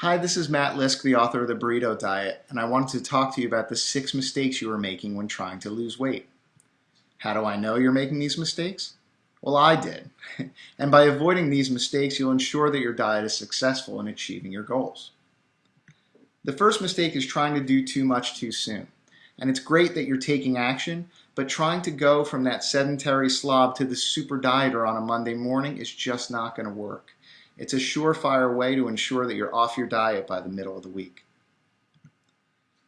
Hi, this is Matt Lisk, the author of The Burrito Diet, and I wanted to talk to you about the 6 mistakes you are making when trying to lose weight. How do I know you're making these mistakes? Well, I did. And by avoiding these mistakes, you'll ensure that your diet is successful in achieving your goals. The first mistake is trying to do too much too soon. And it's great that you're taking action, but trying to go from that sedentary slob to the super dieter on a Monday morning is just not going to work. It's a surefire way to ensure that you're off your diet by the middle of the week.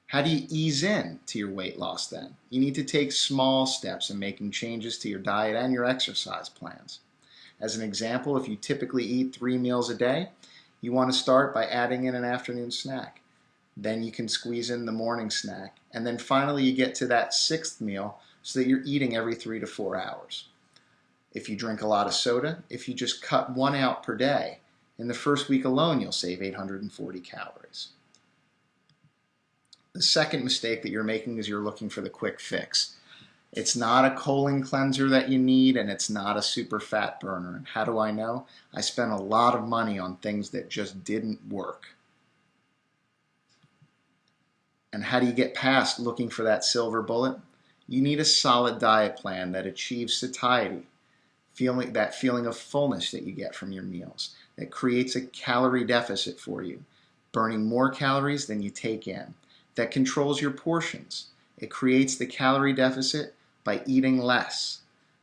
How do you ease in to your weight loss then? You need to take small steps in making changes to your diet and your exercise plans. As an example, if you typically eat 3 meals a day, you want to start by adding in an afternoon snack. Then you can squeeze in the morning snack. And then finally you get to that 6th meal so that you're eating every 3 to 4 hours. If you drink a lot of soda, if you just cut 1 out per day, in the first week alone you'll save 840 calories. The second mistake that you're making is you're looking for the quick fix. It's not a colon cleanser that you need, and it's not a super fat burner. And how do I know? I spent a lot of money on things that just didn't work. And how do you get past looking for that silver bullet? You need a solid diet plan that achieves satiety, that feeling of fullness that you get from your meals, that creates a calorie deficit for you, burning more calories than you take in, that controls your portions. It creates the calorie deficit by eating less.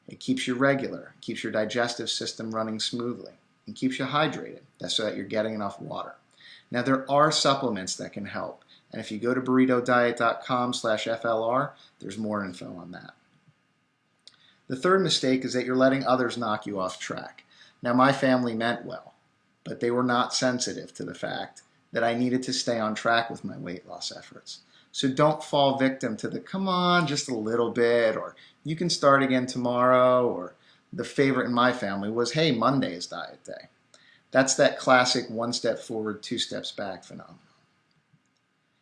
It keeps you regular, keeps your digestive system running smoothly, and keeps you hydrated. That's so that you're getting enough water. Now there are supplements that can help, and if you go to burritodiet.com/FLR, there's more info on that. The third mistake is that you're letting others knock you off track. Now my family meant well, but they were not sensitive to the fact that I needed to stay on track with my weight loss efforts. So don't fall victim to the come on just a little bit, or you can start again tomorrow, or the favorite in my family was, hey, Monday is diet day. That's that classic 1 step forward, 2 steps back phenomenon.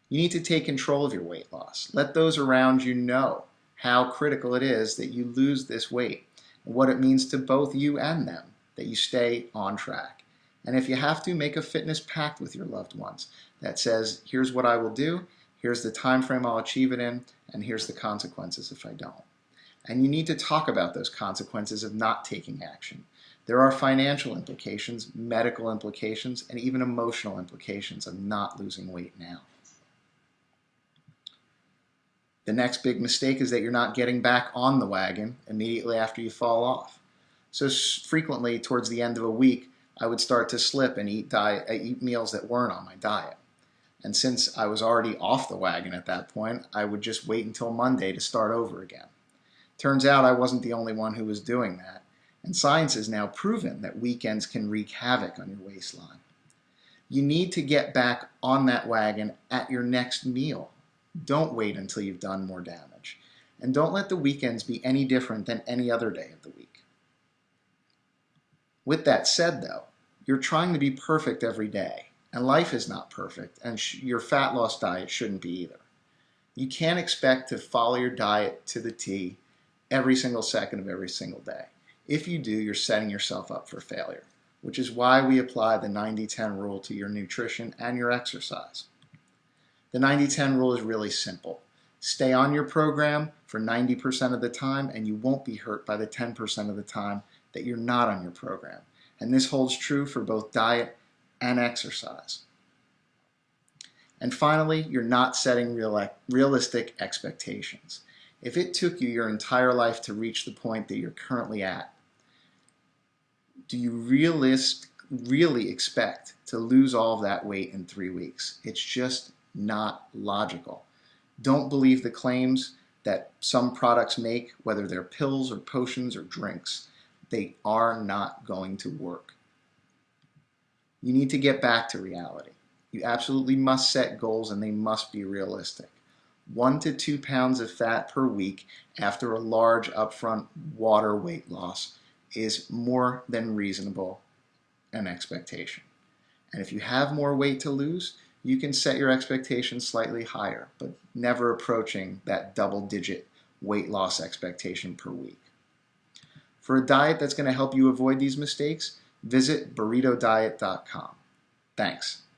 You need to take control of your weight loss. Let those around you know how critical it is that you lose this weight and what it means to both you and them that you stay on track. And if you have to, make a fitness pact with your loved ones that says, here's what I will do, here's the time frame I'll achieve it in, and here's the consequences if I don't. And you need to talk about those consequences of not taking action. There are financial implications, medical implications, and even emotional implications of not losing weight now. The next big mistake is that you're not getting back on the wagon immediately after you fall off. So frequently, towards the end of a week, I would start to slip and eat meals that weren't on my diet. And since I was already off the wagon at that point, I would just wait until Monday to start over again. Turns out I wasn't the only one who was doing that, and science has now proven that weekends can wreak havoc on your waistline. You need to get back on that wagon at your next meal. Don't wait until you've done more damage. And don't let the weekends be any different than any other day of the week. With that said, though, you're trying to be perfect every day, and life is not perfect, and your fat loss diet shouldn't be either. You can't expect to follow your diet to the T every single second of every single day. If you do, you're setting yourself up for failure, which is why we apply the 90-10 rule to your nutrition and your exercise. The 90-10 rule is really simple. Stay on your program for 90% of the time, and you won't be hurt by the 10% of the time that you're not on your program. And this holds true for both diet and exercise. And finally, you're not setting realistic expectations. If it took you your entire life to reach the point that you're currently at, do you really expect to lose all of that weight in 3 weeks? It's just not logical. Don't believe the claims that some products make, whether they're pills or potions or drinks. They are not going to work. You need to get back to reality. You absolutely must set goals, and they must be realistic. 1 to 2 pounds of fat per week after a large upfront water weight loss is more than reasonable an expectation. And if you have more weight to lose, you can set your expectations slightly higher, but never approaching that double-digit weight loss expectation per week. For a diet that's going to help you avoid these mistakes, visit burritodiet.com. Thanks.